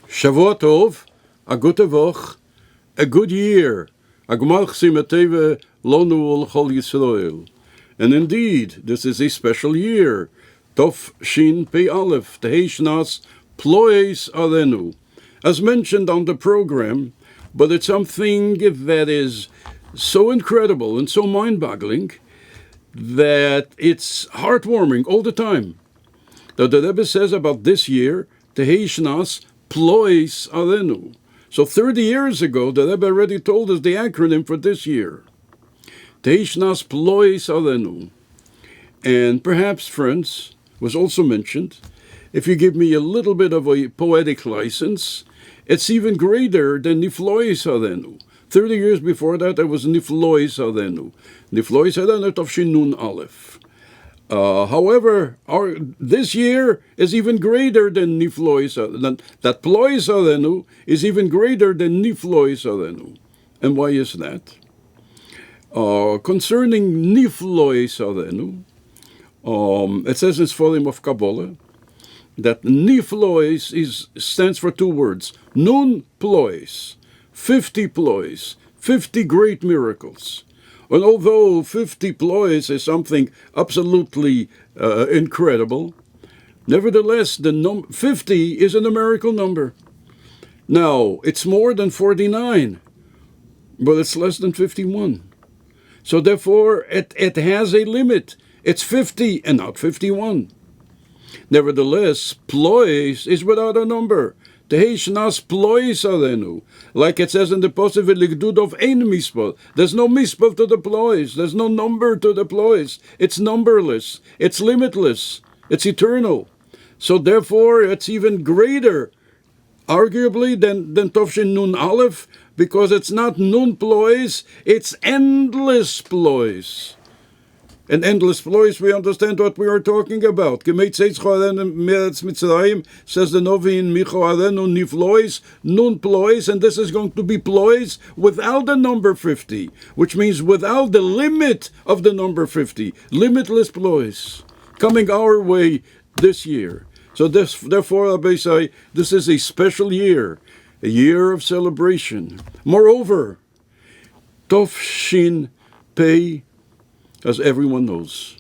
Shavua Tov, a gute Woche, a good year, a gmal chsimateve lonu l'chol Yisrael. And indeed, this is a special year. Tov Shin Pei Aleph, Tehei Shnas Plois Alenu. As mentioned on the program, but it's something that is so incredible and so mind-boggling that it's heartwarming all the time. That the Debbi says about this year, Tehei Shnas Plois Alenu. So 30 years ago, the Debbi already told us the acronym for this year. Tehei Shnas Plois Alenu. And perhaps, friends, was also mentioned, if you give me a little bit of a poetic license, it's even greater than Niflois Alenu. 30 years before that, there was Niflois Alenu. Niflois Alenu Tavshin Nun Aleph. However, this year is even greater than Niflois Alenu. That Plois Alenu is even greater than Niflois Alenu. And why is that? Concerning Niflois Alenu, it says in this volume of Kabbalah that Niflois stands for two words. Nun plois, 50 plois, 50 great miracles. And although 50 plois is something absolutely incredible, nevertheless, the 50 is a numerical number. Now, it's more than 49, but it's less than 51. So therefore, it has a limit. It's 50 and not 51. Nevertheless, plois is without a number. Tehei Shnas Plois Alenu. Like it says in the Posuk Ligdud of Ein Mispel. There's no Mispel to the plois. There's no number to the plois. It's numberless. It's limitless. It's eternal. So therefore, it's even greater, arguably, than Tovshin Nun Aleph, because it's not Nun Plois, it's endless plois. And endless plois, we understand what we are talking about. Says the Novi in Micho Alenu Niflois, Nun plois, and this is going to be plois without the number 50, which means without the limit of the number 50. Limitless plois coming our way this year. So therefore, Rabbi say, this is a special year, a year of celebration. Moreover, Tov Shin Pei, as everyone knows,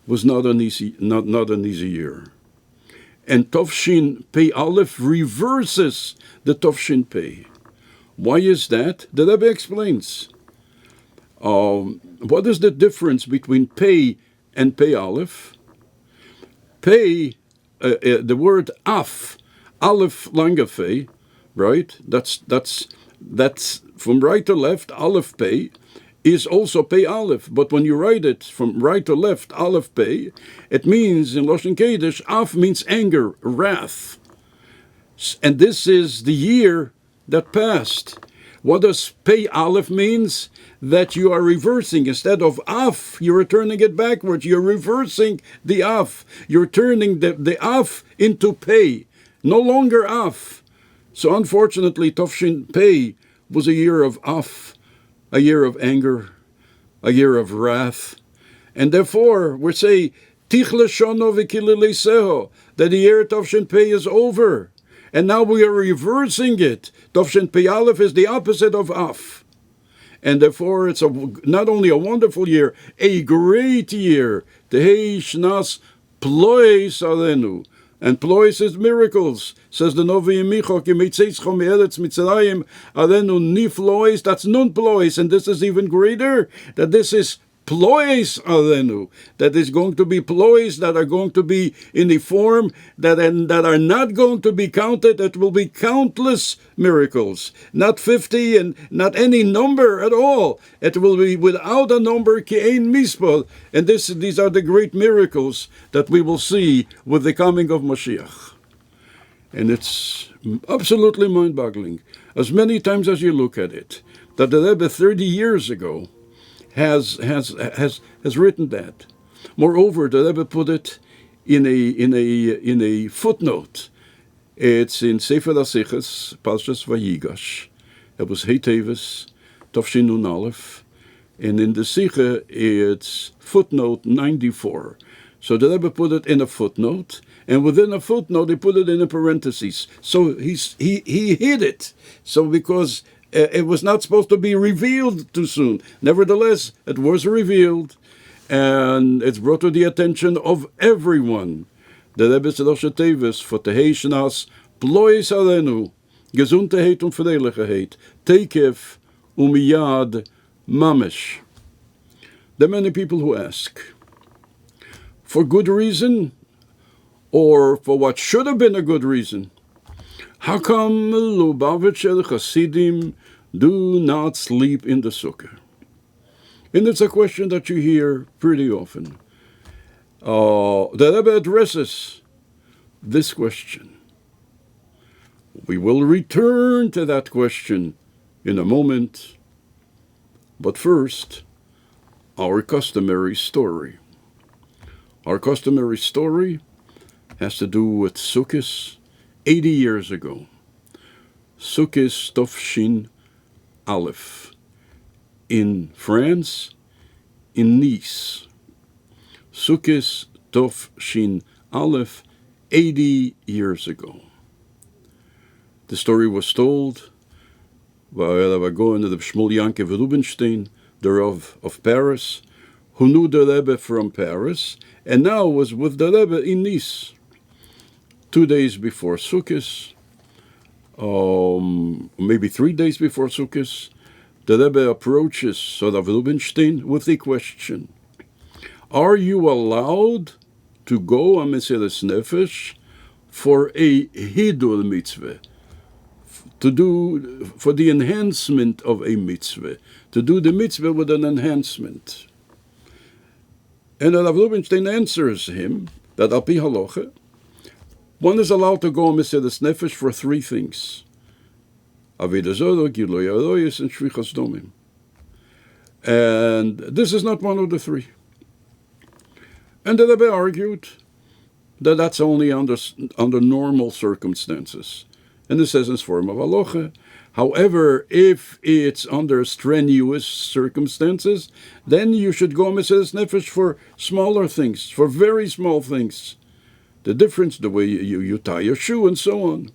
was not an easy year. And Tov Shin Pei Aleph reverses the Tov Shin Pei. Why is that? The Debbi explains. What is the difference between Pei and Pei Aleph? Pei, the word Af, Aleph Langafei, right? That's from right to left, Aleph Pei, is also Pei Aleph, but when you write it from right to left, Aleph Pei, it means, in Lashon Kodesh, Af means anger, wrath. And this is the year that passed. What does Pei Aleph means? That you are reversing. Instead of Af, you're turning it backwards. You're reversing the Af. You're turning the Af into Pei. No longer Af. So unfortunately, Tovshin Pei was a year of Af, a year of anger, a year of wrath. And therefore, we say, Tichle Shono v'kilileiseho, that the year Tovshin Pei is over. And now we are reversing it. Tovshin Pei Aleph is the opposite of Af. And therefore, it's not only a wonderful year, a great year. Tehei Shnas Plois Alenu. And plois is miracles. Says the Novi Micho, Kimitzeischo Me'eretz Mitzrayim, Alenu Niflois, that's Nun Plois. And this is even greater, that this is Plois Alenu, that is going to be plois that are going to be in the form that are not going to be counted. It will be countless miracles, not 50 and not any number at all. It will be without a number, ki ein mispal. And these are the great miracles that we will see with the coming of Mashiach. And it's absolutely mind-boggling, as many times as you look at it, that the Rebbe 30 years ago has written that. Moreover, the Rebbe put it in a footnote. It's in Sefer HaSichos, Parshas Vayigash. It was Hey Tevis, Tavshin Nun Aleph, and in the Sikha it's footnote 94. So the Rebbe put it in a footnote, and within a footnote they put it in a parentheses. So he hid it. So because it was not supposed to be revealed too soon. Nevertheless, it was revealed, and it's brought to the attention of everyone. The Rebbe said, Osher Tevis, for Tehei Shnas, Plois Alenu, Gesundheit und Fröhlichkeit, Tekef umiyad mamish. There are many people who ask, for good reason, or for what should have been a good reason, how come Lubavitcher Chassidim do not sleep in the Sukkah? And it's a question that you hear pretty often. The Rebbe addresses this question. We will return to that question in a moment, but first, our customary story. Our customary story has to do with Sukkah 80 years ago. Sukkah Tofshin Aleph in France, in Nice. Sukkah Tofshin Aleph 80 years ago. The story was told by Rabbi Goen of Shmuel Yankev Rubinstein, the Rav of Paris, who knew the Rebbe from Paris, and now was with the Rebbe in Nice. 2 days before Sukkot, maybe 3 days before Sukkot, the Rebbe approaches Rav Rubinstein with the question, are you allowed to go on Mesilas Nefesh for a Hidur mitzvah? To do, for the enhancement of a mitzvah, to do the mitzvah with an enhancement. And Rav Rubinstein answers him that al pi halacha, one is allowed to go on Mesilas Nefesh for 3 things: Avodah Zarah, Gilui Aroyos, and Shvichas Domim. And this is not one of the 3. And the Rebbe argued that that's only under normal circumstances. And this says in form of halacha. However, if it's under strenuous circumstances, then you should go Mesilas Nefesh for smaller things, for very small things. The difference, the way you tie your shoe and so on.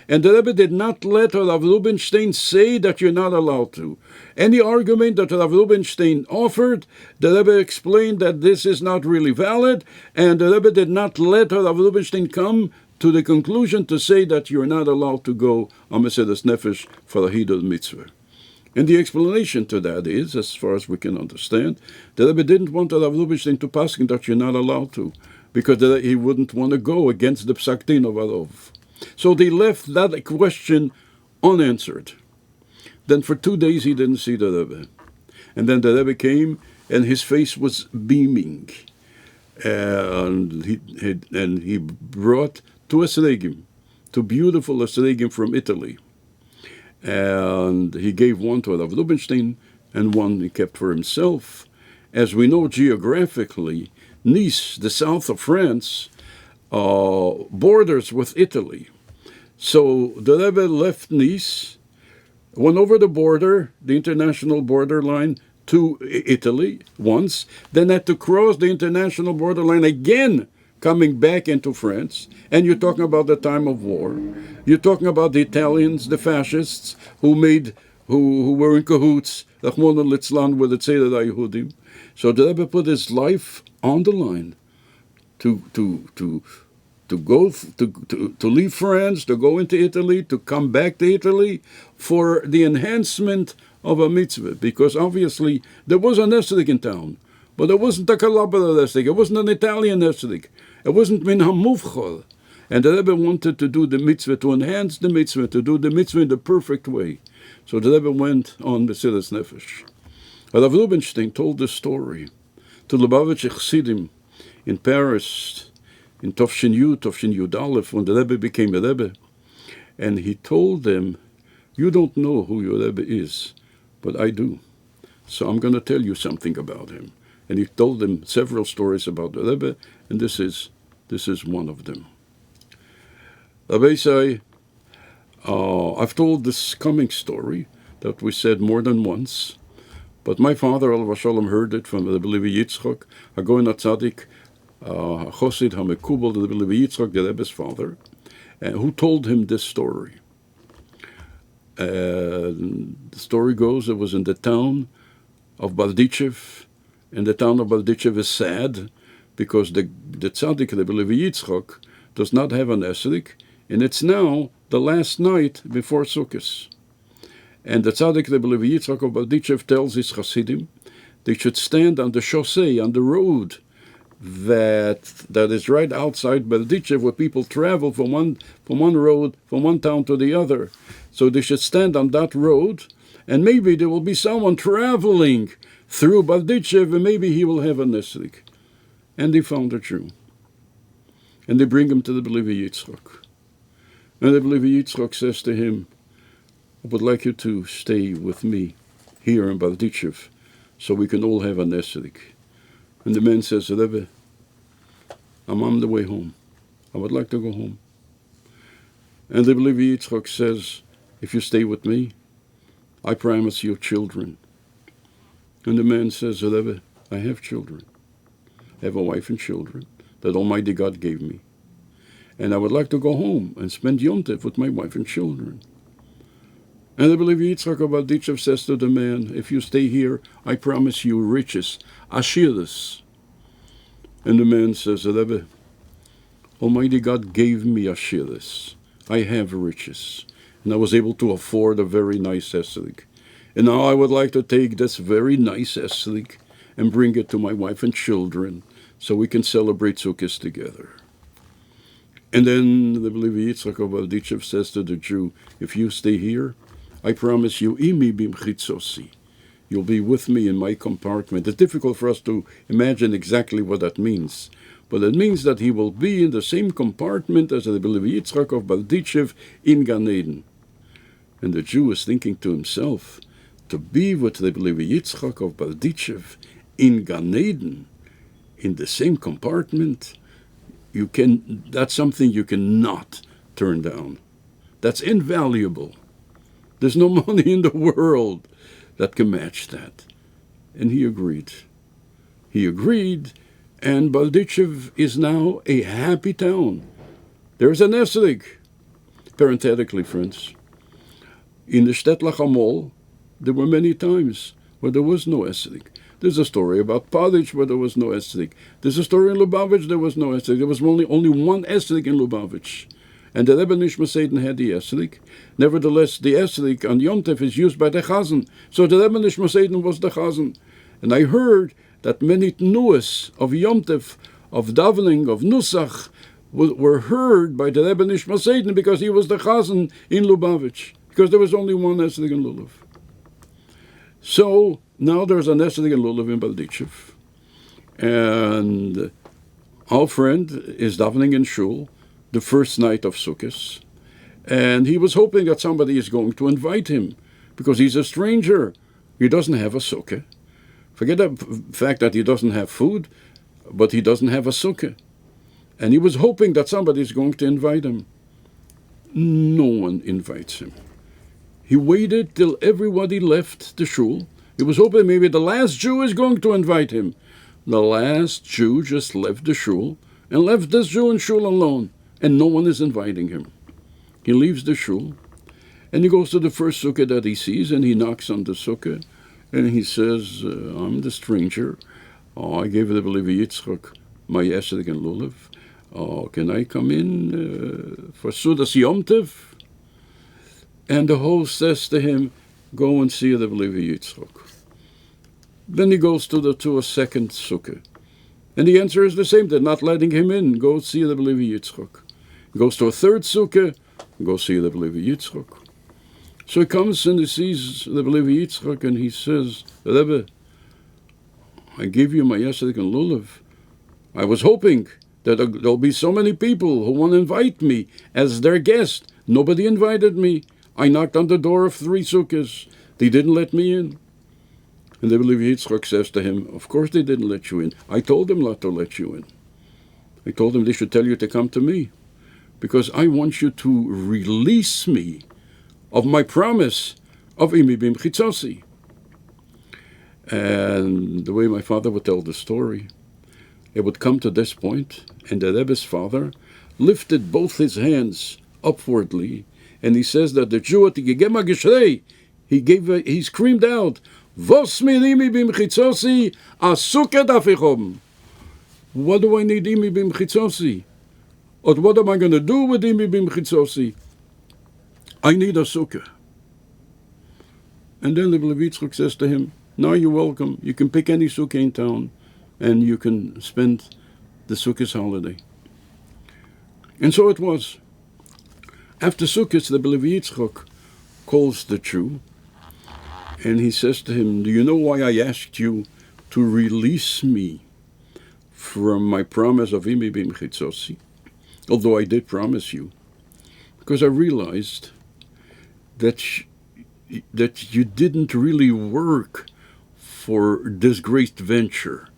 And the Rebbe did not let Rav Rubinstein say that you're not allowed to. Any argument that Rav Rubinstein offered, the Rebbe explained that this is not really valid, and the Rebbe did not let Rav Rubinstein come to the conclusion to say that you're not allowed to go on Mesilas Nefesh for a Hidur mitzvah. And the explanation to that is, as far as we can understand, the Rebbe didn't want Rav Rubinstein to paskin that you're not allowed to, because he wouldn't want to go against the Psak Din of Arov. So they left that question unanswered. Then for 2 days he didn't see the Rebbe. And then the Rebbe came, and his face was beaming. And he brought 2 esregim, 2 beautiful esregim from Italy. And he gave one to Rav Rubinstein, and one he kept for himself. As we know geographically, Nice, the south of France, borders with Italy. So the Rebbe left Nice, went over the border, the international border line, to Italy once, then had to cross the international borderline again, coming back into France. And you're talking about the time of war. You're talking about the Italians, the fascists, who were in cahoots, Rachmana litzlan, with the Tzeder HaYehudim. So the Rebbe put his life on the line to leave France, to go into Italy, to come back to Italy for the enhancement of a mitzvah, because obviously there was an esrog in town, but it wasn't a Kalabala esrog, it wasn't an Italian esrog, it wasn't min hamuvchol, and the Rebbe wanted to do the mitzvah, to enhance the mitzvah, to do the mitzvah in the perfect way. So the Rebbe went on Mesilas Nefesh. Rav Rubinstein told the story to Lubavitcher Chassidim in Paris, in Tofshin Yud Aleph, when the Rebbe became a Rebbe, and he told them, you don't know who your Rebbe is, but I do. So I'm going to tell you something about him. And he told them several stories about the Rebbe, and this is one of them. Rabbi say, I've told this coming story that we said more than once, but my father, Alav Shalom, heard it from Rabbi Levi Yitzchok, a Goyen Tzadik, Chassid HaMekubal, the Rebbe Yitzchak, the Rebbe's father, who told him this story. The story goes, it was in the town of Baldichev, and the town of Baldichev is sad because the tzaddik, the Rebbe Yitzchak, does not have an esrik, and it's now the last night before Sukkot. And the tzaddik, the Rebbe Yitzchak of Baldichev, tells his Chassidim they should stand on the chaussee, on the road that is right outside Baldichev, where people travel from one road, from one town to the other. So they should stand on that road, and maybe there will be someone traveling through Baldichev, and maybe he will have a nesrik. And they found a Jew. And they bring him to the Rebbe Yitzchak. And the Rebbe Yitzchak says to him, I would like you to stay with me here in Baldichev, so we can all have a nesrik. And the man says, Rebbe, I'm on the way home. I would like to go home. And the Rebbe Yitzchak says, if you stay with me, I promise you children. And the man says, Rebbe, I have children. I have a wife and children that Almighty God gave me. And I would like to go home and spend Yom Tov with my wife and children. And the Rebbe Yitzchak of Baldichev says to the man, if you stay here, I promise you riches, ashiras. And the man says, Rebbe, Almighty God gave me ashiras. I have riches. And I was able to afford a very nice esrik. And now I would like to take this very nice esrik and bring it to my wife and children so we can celebrate Sukkot together. And then the Rebbe Yitzchak of Baldichev says to the Jew, if you stay here, I promise you, imi bimchitzosi. You'll be with me in my compartment. It's difficult for us to imagine exactly what that means. But it means that he will be in the same compartment as the Rebbe Yitzchak of Baldichev in Gan Eden. And the Jew is thinking to himself, to be with the Rebbe Yitzchak of Baldichev in Gan Eden, in the same compartment, that's something you cannot turn down. That's invaluable. There's no money in the world that can match that. And he agreed. He agreed, and Baldichev is now a happy town. There's an esrig. Parenthetically, friends, in the Shtetlach Hamol, there were many times where there was no esrig. There's a story about Padich where there was no esrig. There's a story in Lubavitch there was no esrig. There was only one esrig in Lubavitch. And the Rebbe Nishma Seiden had the esrig. Nevertheless, the esrig on Yom Tov is used by the Chazan. So the Rebbe Nishma Seiden was the Chazan. And I heard that many tnuas of Yom Tov, of davening, of Nusach, were heard by the Rebbe Nishma Seiden because he was the Chazan in Lubavitch. Because there was only one esrig in Lulav. So now there's an esrig in Lulav in Baldichev. And our friend is davening in Shul the first night of Sukkot, and he was hoping that somebody is going to invite him, because he's a stranger. He doesn't have a sukkah. Forget the fact that he doesn't have food, but he doesn't have a sukkah. And he was hoping that somebody is going to invite him. No one invites him. He waited till everybody left the shul. He was hoping maybe the last Jew is going to invite him. The last Jew just left the shul and left this Jew in shul alone. And no one is inviting him. He leaves the shul, and he goes to the first sukkah that he sees, and he knocks on the sukkah, and he says, I'm the stranger. I gave the Rebbe Yitzchak my esrig and lulav. Can I come in for Sudas Yom Tov? And the host says to him, go and see the Rebbe Yitzchak. Then he goes to a second sukkah. And the answer is the same. They're not letting him in. Go see the Rebbe Yitzchak. He goes to a third sukkah. Go see the Rebbe Yitzchak. So he comes and he sees the Rebbe Yitzchak and he says, Rebbe, I gave you my esrig and lulav. I was hoping that there'll be so many people who want to invite me as their guest. Nobody invited me. I knocked on the door of 3 sukkahs. They didn't let me in. And the Rebbe Yitzchak says to him, of course they didn't let you in. I told them not to let you in. I told them they should tell you to come to me, because I want you to release me of my promise of imi bimchitzosi. And the way my father would tell the story, it would come to this point, and the Rebbe's father lifted both his hands upwardly, and he says that the Jew at the Gegema Geshrei, he screamed out, Vos mirimi bimchitzosi, asuke dafichom. What do I need imi bimchitzosi? Or what am I going to do with imi bimchitzosi? I need a sukkah. And then the Levitzchuk says to him, now you're welcome. You can pick any sukkah in town, and you can spend the Sukkah's holiday. And so it was. After Sukkot, the Levitzchuk calls the Jew, and he says to him, do you know why I asked you to release me from my promise of imi bimchitzosi? Although I did promise you. Because I realized that you didn't really work for this great venture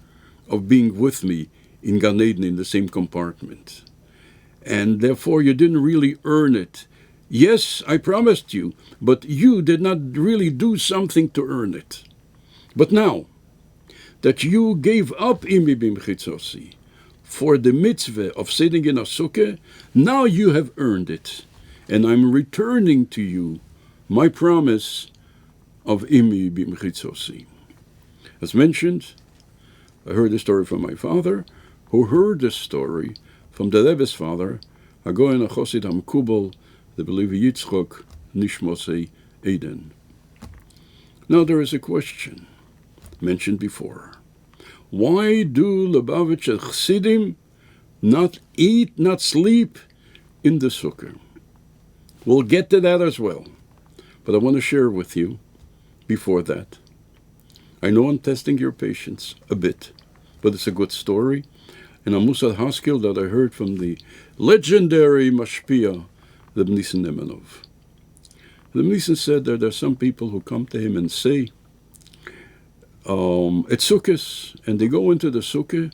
of being with me in Gan Eden in the same compartment. And therefore you didn't really earn it. Yes, I promised you, but you did not really do something to earn it. But now that you gave up imi bimchitzosi for the mitzvah of sitting in a sukkah, now you have earned it. And I'm returning to you my promise of imi bimchitzosi. As mentioned, I heard the story from my father, who heard the story from the Rebbe's father, Hagoyin Chassidim Kubal, the Levi Yitzchok Nishmosei Eden. Now there is a question mentioned before. Why do Lubavitcher Chassidim not eat, not sleep in the Sukkah? We'll get to that as well. But I want to share with you before that. I know I'm testing your patience a bit, but it's a good story. And a Musad Haskell that I heard from the legendary Mashpia, the Nissen Nemanov. The Nissen said that there are some people who come to him and say, it's Sukkot, and they go into the Sukkah,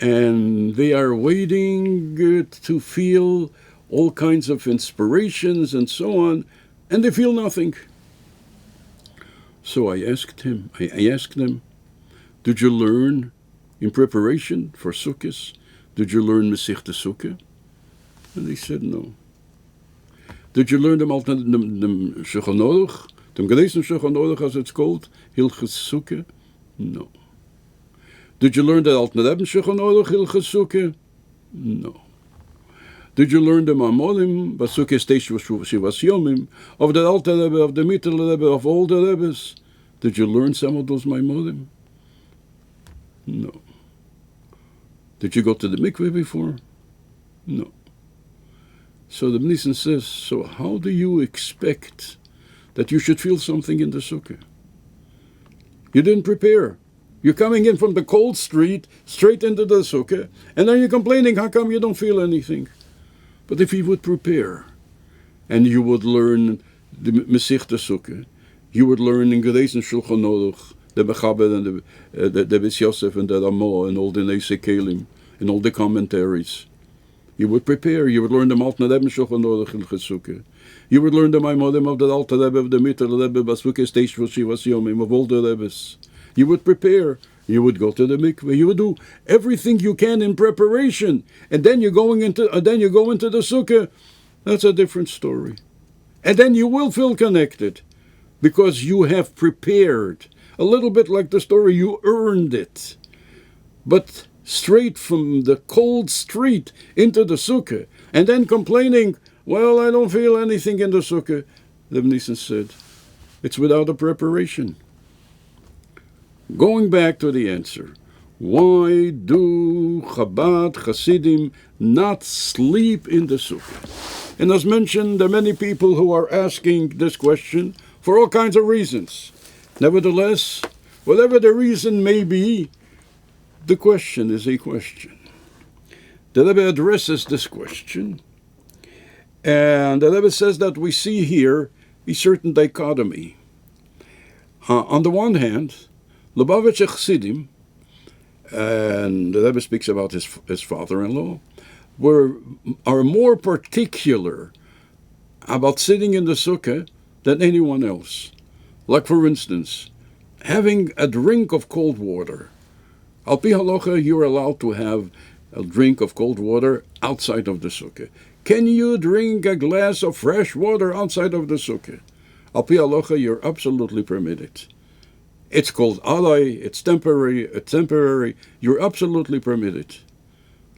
and they are waiting to feel all kinds of inspirations and so on, and they feel nothing. So I asked them, did you learn in preparation for Sukkot? Did you learn Masechta Sukkah? And they said no. Did you learn the Shulchan Aruch, the Gelesen Shulchan Aruch as it's called, Hilchos Sukkah? No. Did you learn the Alten Rebbe Shulchan Aruch, Hilchos Sukkah? No. Did you learn the Mamolim, Basukkah Steish Shivas Yomim, of the Alten Rebbe, of the Mittel Rebbe, of all the Rebbes? Did you learn some of those Maimolim? No. Did you go to the mikveh before? No. So the Nissen says, so how do you expect that you should feel something in the Sukkah? You didn't prepare. You're coming in from the cold street, straight into the Sukkah, and then you're complaining, how come you don't feel anything? But if you would prepare, and you would learn the Masechta Sukkah, you would learn in Gelesen Shulchan Aruch, the Chabad and the Bis Yosef and the Ramah and all the Neise Kelim and all the commentaries. You would prepare. You would learn the Alten Rebbe Shulchan Aruch Hilchos Sukkah. You would learn the Maimonim of the Alten Rebbe, of the Mittel Rebbe, Basukkah Steish Shivas Yomim, of all the Rebbes. You would prepare. You would go to the mikveh. You would do everything you can in preparation, and then you go into the Sukkah. That's a different story. And then you will feel connected, because you have prepared. A little bit like the story, you earned it. But straight from the cold street into the Sukkah, and then complaining, well, I don't feel anything in the Sukkah, the Nissen said, it's without a preparation. Going back to the answer, why do Chabad Chassidim not sleep in the Sukkah? And as mentioned, there are many people who are asking this question for all kinds of reasons. Nevertheless, whatever the reason may be, the question is a question. The Rebbe addresses this question, and the Rebbe says that we see here a certain dichotomy. On the one hand, Lubavitcher Chassidim, and the Rebbe speaks about his father-in-law, are more particular about sitting in the Sukkah than anyone else. Like, for instance, having a drink of cold water, Al pi halacha, you're allowed to have a drink of cold water outside of the sukkah. Can you drink a glass of fresh water outside of the sukkah? Al pi halacha, you're absolutely permitted. It's called alai, it's temporary, you're absolutely permitted.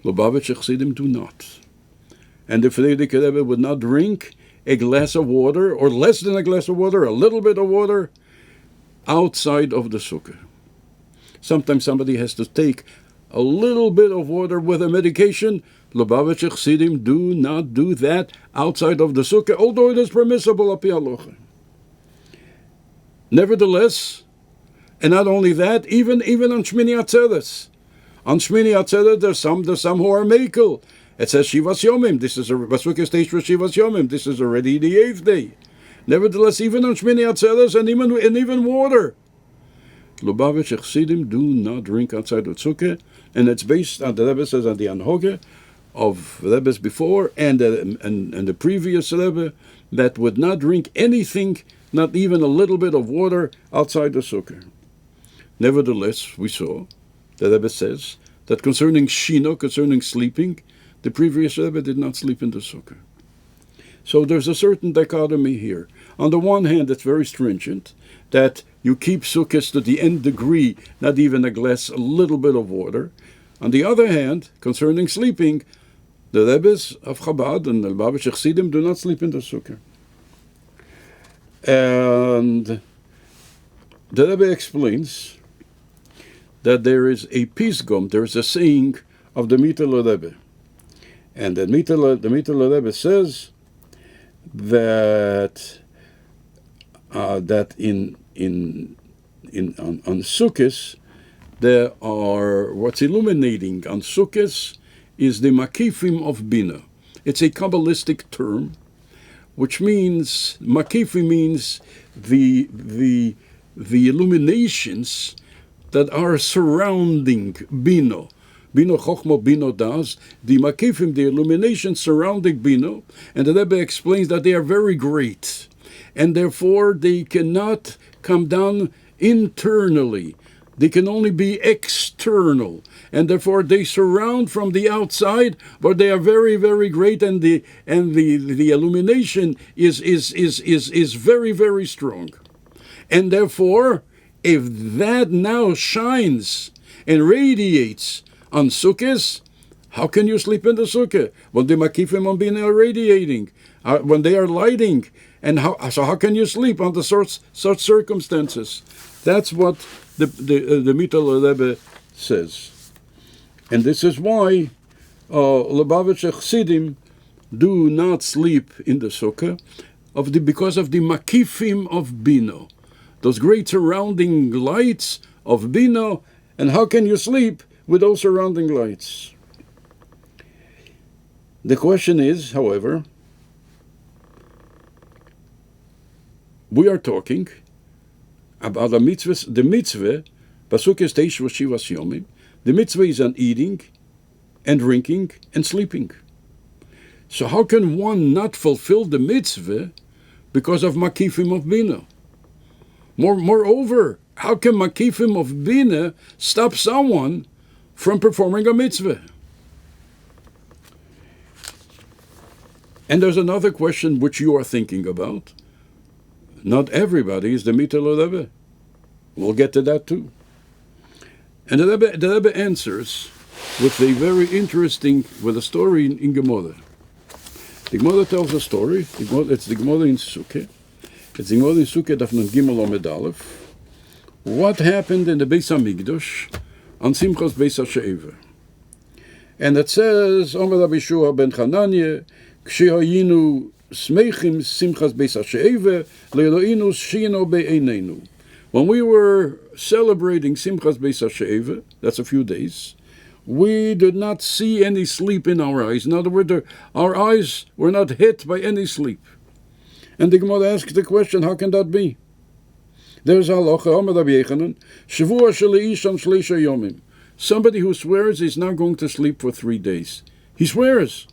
Lubavitch Chassidim do not. And the Frierdiker Rebbe would not drink a glass of water, or less than a glass of water, a little bit of water, outside of the sukkah. Sometimes somebody has to take a little bit of water with a medication. Lubavitch Chassidim do not do that outside of the sukkah, although it is permissible api halacha. Nevertheless, and not only that, even on Shmini Atzeres. On Shmini Atzeres, there's some who are mekel. It says Shivas Yomim. This is a Sukkah stage for Shivas Yomim. This is already the 8th day. Nevertheless, even on Shmini Atzeres and even water, Lubavitch Chassidim do not drink outside of Sukkah, and it's based on the Rebbe says on the Anhoge of Rebbe's before and the previous Rebbe that would not drink anything, not even a little bit of water outside the Sukkah. Nevertheless, we saw, the Rebbe says, that concerning Shino, concerning sleeping, the previous Rebbe did not sleep in the Sukkah. So there's a certain dichotomy here. On the one hand, it's very stringent, that you keep Sukkahs to the nth degree, not even a glass, a little bit of water. On the other hand, concerning sleeping, the Rebbes of Chabad and the Lubavitch Chassidim do not sleep in the Sukkah. And the Rebbe explains that there is a pisgum, there is a saying of the Mittel Rebbe. And the Mittel Rebbe says that on Sukkahs there are, what's illuminating on Sukkahs is the makifim of Bina. It's a Kabbalistic term, which means, makifi means the illuminations that are surrounding Bino. Bino Chochmo, Bino Das, the Makifim, the illuminations surrounding Bino, and the Rebbe explains that they are very great, and therefore they cannot come down internally. They can only be external, and therefore they surround from the outside, but they are very, very great, and the illumination is very, very strong. And therefore, if that now shines and radiates on Sukkahs, how can you sleep in the Sukkah? When the Makifim on Bina are radiating, when they are lighting, and how can you sleep under such circumstances? That's what the Mittel Rebbe says. And this is why Lubavitch Chassidim do not sleep in the Sukkah, because of the Makifim of Bina, those great surrounding lights of Bina. And how can you sleep with those surrounding lights? The question is, however, we are talking about the mitzvah, Pasukes Teish Shivas Yomim. The mitzvah is on eating and drinking and sleeping. So how can one not fulfill the mitzvah because of Makifim of Bina? Moreover, how can Makifim of Bina stop someone from performing a mitzvah? And there's another question which you are thinking about. Not everybody is the Mittel Rebbe. We'll get to that too. And the Rebbe answers with a very interesting, with a story in Gemara. The Gemara tells a story. It's the Gemara in Sukkah. It's the Gemara in Sukkah, Daf Nun Gimel Omed Aleph. What happened in the Beis HaMikdash on Simchas Beis HaShe'eva? And it says, Omer Rabbi Shua ben Chananya, K'shehayinu smeichim Simchas Beis HaShe'eva, le'eloinu shino be'einenu. When we were celebrating Simchas Beis HaShe'eva, that's a few days, we did not see any sleep in our eyes. In other words, our eyes were not hit by any sleep. And the Gemara asks the question, how can that be? There's halacha, Omer Rabbi Yechanan, Shavua sheleisham shleisha yomim. Somebody who swears is not going to sleep for 3 days. He swears.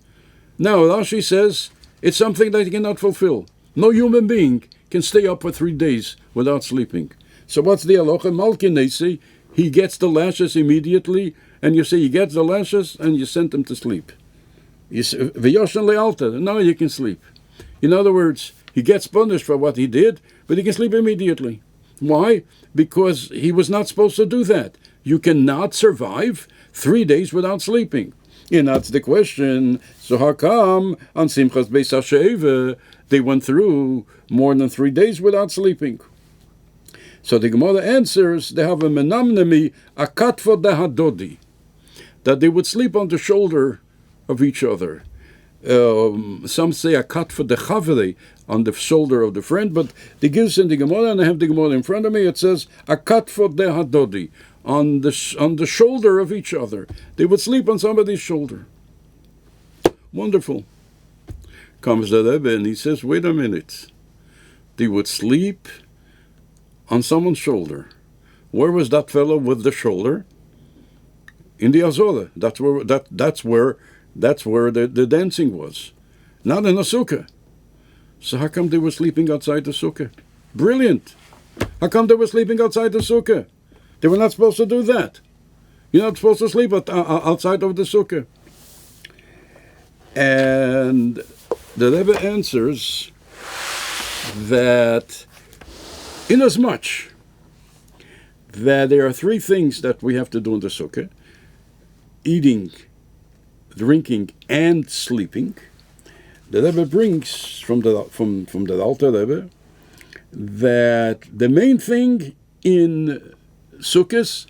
Now, Rashi says it's something that he cannot fulfill. No human being can stay up for 3 days without sleeping. So what's the halacha? Malkinesi, he gets the lashes immediately, and you say he gets the lashes, and you send him to sleep. You say, V'yoshen le'alta, now you can sleep. In other words, he gets punished for what he did, but he can sleep immediately. Why? Because he was not supposed to do that. You cannot survive 3 days without sleeping. And that's the question. So how come on Simchas Beis HaShe'eva they went through more than 3 days without sleeping? So the Gemara answers, they have a menamnemi akatva dehadodi, that they would sleep on the shoulder of each other. Some say akatva dechavre, on the shoulder of the friend, but the gives in the Gemara, and I have the Gemara in front of me, it says akatva dehadodi, on the shoulder of each other. They would sleep on somebody's shoulder. Wonderful. Comes the Rebbe and he says, wait a minute. They would sleep on someone's shoulder. Where was that fellow with the shoulder? In the Azora. That's where the dancing was. Not in a sukkah. So how come they were sleeping outside the sukkah? Brilliant. How come they were sleeping outside the sukkah? They were not supposed to do that. You're not supposed to sleep outside of the sukkah. And the Rebbe answers that inasmuch that there are 3 things that we have to do in the sukkah: eating, drinking, and sleeping. The Rebbe brings from the Alter Rebbe that the main thing in Sukkahs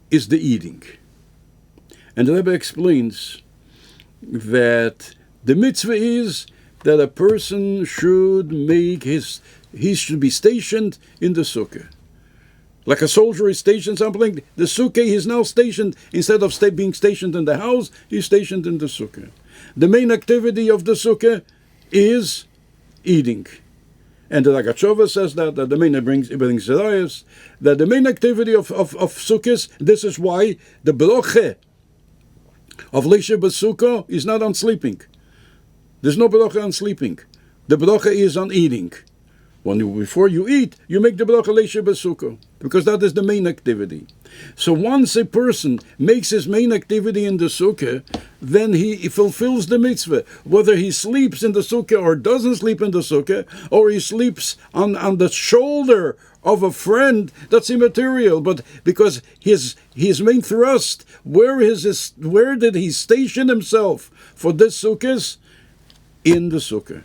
is the eating. And the Rebbe explains that the mitzvah is that a person should he should be stationed in the sukkah. Like a soldier is stationed something, the sukkah is now stationed, instead of being stationed in the house, he's stationed in the sukkah. The main activity of the sukkah is eating. And the Ragachova says that the main brings Zerayas, that the main activity of sukkahs, this is why the broche of Leisha B'Sukkah is not on sleeping. There's no bracha on sleeping. The bracha is on eating. Before you eat, you make the bracha Leisha B'Sukkah, because that is the main activity. So once a person makes his main activity in the sukkah, then he fulfills the mitzvah. Whether he sleeps in the sukkah or doesn't sleep in the sukkah, or he sleeps on the shoulder of a friend, that's immaterial. But because his main thrust, where did he station himself for this sukkah? In the sukkah.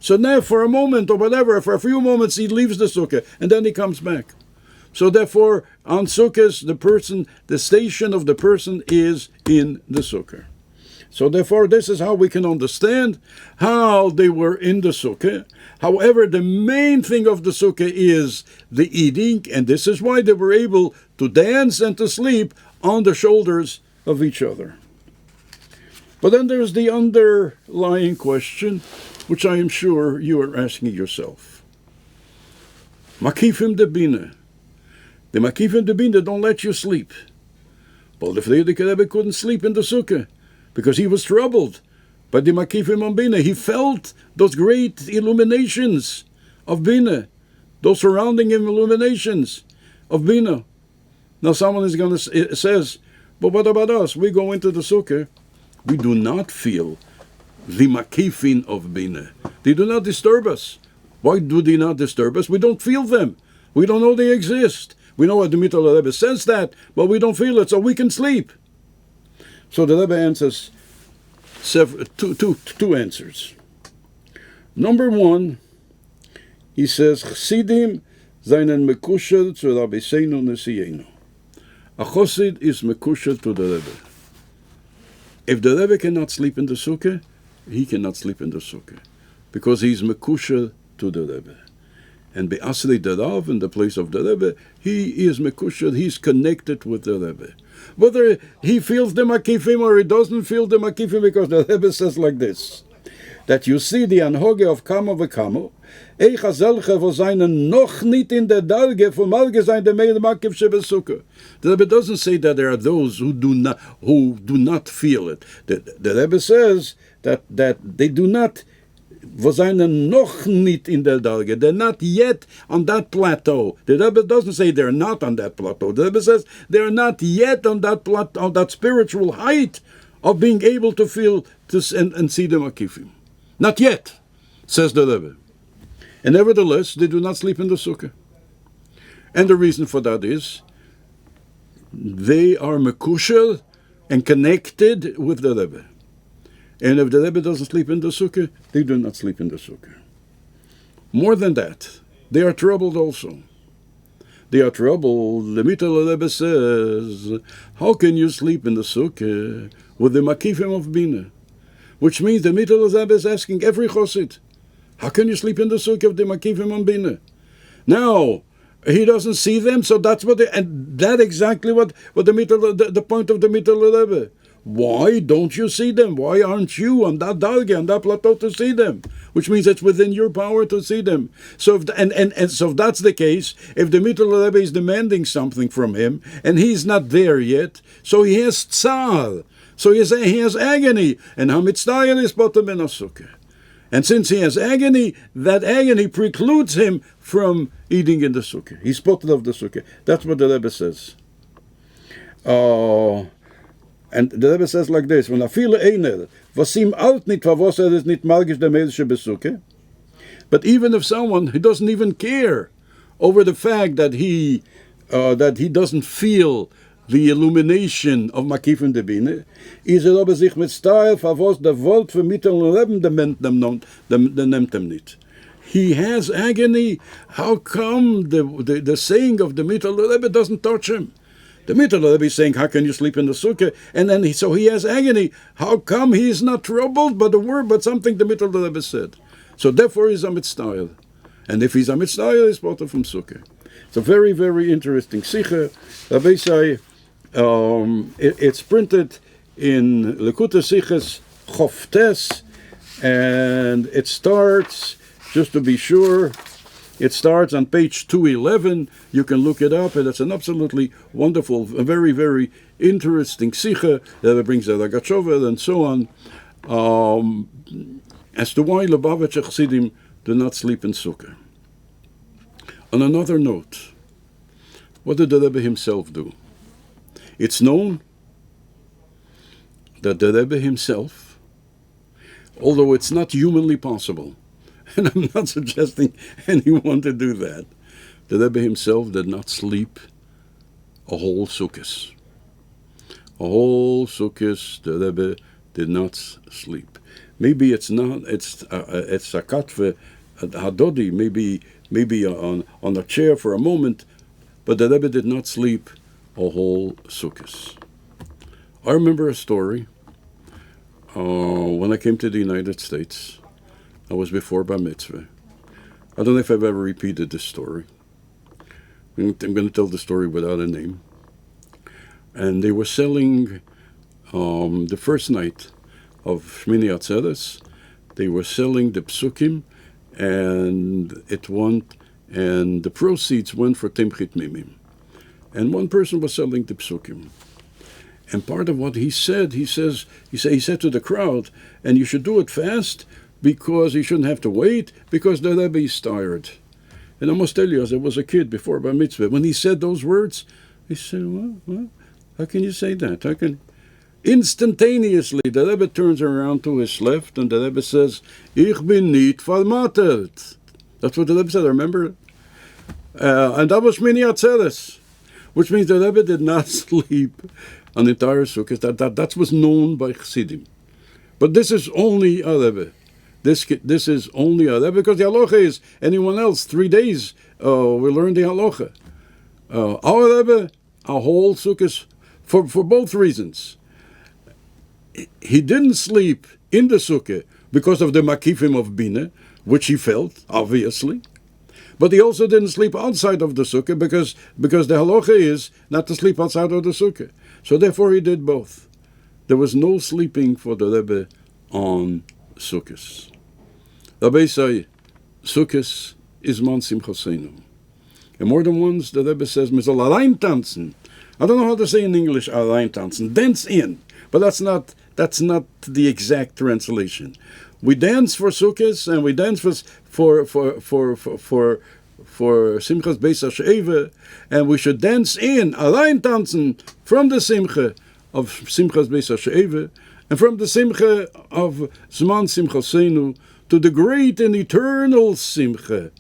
So now for a moment or whatever, for a few moments he leaves the sukkah and then he comes back. So therefore, on sukkahs, the station of the person is in the sukkah. So therefore, this is how we can understand how they were in the sukkah. However, the main thing of the sukkah is the eating, and this is why they were able to dance and to sleep on the shoulders of each other. But then there's the underlying question, which I am sure you are asking yourself. Makifim de bina. The Makifim de bina don't let you sleep. But the Frierdiker Rebbe couldn't sleep in the sukkah because he was troubled by the Makifim on bina. He felt those great illuminations of bina, those surrounding him illuminations of bina. Now someone is going to says, but what about us? We go into the sukkah. We do not feel the makifin of bina. They do not disturb us. Why do they not disturb us? We don't feel them. We don't know they exist. We know what the Mittel Rebbe says that, but we don't feel it, so we can sleep. So the Rebbe answers two answers. Number 1, he says, Chassidim seinen mekusher zu Rabbeinu Nesienu. A Chassid is mekusher to the Rebbe. If the Rebbe cannot sleep in the sukkah, he cannot sleep in the sukkah, because he's mekusher to the Rebbe. And be'asri derav, in the place of the Rebbe, he is mekusher, he's connected with the Rebbe. Whether he feels the makifim or he doesn't feel the makifim, because the Rebbe says like this, that you see the anhoge of kamo v'kamo, eich hazelche vo seinen noch nit in der Darge, vom Marge sein der Meir Makif shebesukkah. The Rebbe doesn't say that there are those who do not feel it. The Rebbe says that they do not wo seien noch nicht in der Darge. They're not yet on that plateau. The Rebbe doesn't say they're not on that plateau. The Rebbe says they're not yet on that plateau, on that spiritual height of being able to feel and see the Makifim. Not yet, says the Rebbe. And nevertheless, they do not sleep in the Sukkah. And the reason for that is they are mekusher and connected with the Rebbe. And if the Rebbe doesn't sleep in the Sukkah, they do not sleep in the Sukkah. More than that, they are troubled also. They are troubled. The Mittel Rebbe says, how can you sleep in the Sukkah with the Makifim of Bina? Which means the Mittel Rebbe is asking every Chosid, how can you sleep in the Sukkah of the Makifim of Bina? Now, he doesn't see them, so that's what and that exactly what the point of the Mittel Rebbe. Why don't you see them? Why aren't you on that dalge, on that plateau to see them? Which means it's within your power to see them. So so if that's the case, if the Mittel Rebbe is demanding something from him and he's not there yet, so he has tsar, so he has agony, and hamitzdayer is bottom in a sukkah. And since he has agony, that agony precludes him from eating in the sukkah. He's spotted of the sukkah. That's what the Rebbe says. And the Rebbe says like this, when viele einer, was ihm alt nicht, was ist nicht magisch der Medische besuche. But even if someone who doesn't even care over the fact that he doesn't feel the illumination of Makifim Debine, is aber sich mit Style, was der Wort für Mittel Leben nimmt dem nicht. He has agony. How come the saying of the Mittel Rebbe doesn't touch him? The Mittel Rebbe is saying, how can you sleep in the Sukkah? And then so he has agony. How come he is not troubled by the word, but something the Mittel Rebbe said? So therefore he's a mitzvah. And if he's a mitzvah, he's brought from Sukkah. It's a very, very interesting Sikha. Rabbi say, it's printed in Lekutei Sichos Choftes, and it starts, just to be sure, it starts on page 211. You can look it up, and it's an absolutely wonderful, a very, very interesting Sikha that brings the Ragachover and so on, as to why Lubavitcher Chassidim do not sleep in Sukkah. On another note, what did the Rebbe himself do? It's known that the Rebbe himself, although it's not humanly possible, and I'm not suggesting anyone to do that, the Rebbe himself did not sleep a whole Sukkah. A whole Sukkah, the Rebbe did not sleep. Maybe it's a katve hadodi, maybe on a chair for a moment, but the Rebbe did not sleep a whole Sukkah. I remember a story when I came to the United States. I was before Bar Mitzvah. I don't know if I've ever repeated this story. I'm going to tell the story without a name. And they were selling the first night of Shmini Atzeres. They were selling the psukim, and the proceeds went for Timchit Mimim. And one person was selling the psukim. And part of what he said to the crowd, and you should do it fast, because you shouldn't have to wait, because the Rebbe is tired. And I must tell you, as I was a kid before Bar Mitzvah, when he said those words, he said, well, how can you say that? Instantaneously, the Rebbe turns around to his left, and the Rebbe says, Ich bin nicht vermattet. That's what the Rebbe said, remember? And that was Shmini Atzeres, which means the Rebbe did not sleep an entire Sukkah. That was known by Chassidim. But this is only a Rebbe. This is only a Rebbe, because the halacha is anyone else, 3 days, we learn the halacha. Our Rebbe, a whole Sukkah, for both reasons. He didn't sleep in the Sukkah because of the Makifim of Bina, which he felt, obviously. But he also didn't sleep outside of the Sukkah because the halacha is not to sleep outside of the Sukkah. So therefore he did both. There was no sleeping for the Rebbe on Sukkahs. Rabbi say, Sukkahs is man simchaseinu. And more than once the Rebbe says, "Man soll allein tanzen." I don't know how to say in English, allein tanzen. Dance in. But that's not the exact translation. We dance for Sukkahs and we dance for Simchas Beis HaSheva, and we should dance allein tanzen from the Simcha of Simchas Beis HaSheva and from the Simcha of Zman Simchasenu to the great and eternal Simcha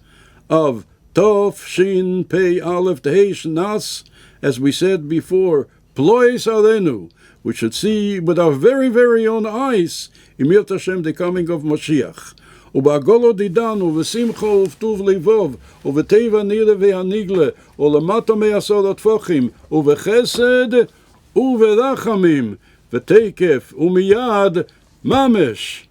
of Tov Shin Pei Aleph Tehesh Nas, as we said before, Plois Alenu. We should see with our very, very own eyes, Imir Hashem, the coming of Mashiach. ובעגולו דידן, ובשמחו ובטוב לבוב, ובטבע נילה והניגלה, ולמטה מעשור הטפוחים, ובחסד וברחמים, ותקף ומיד ממש.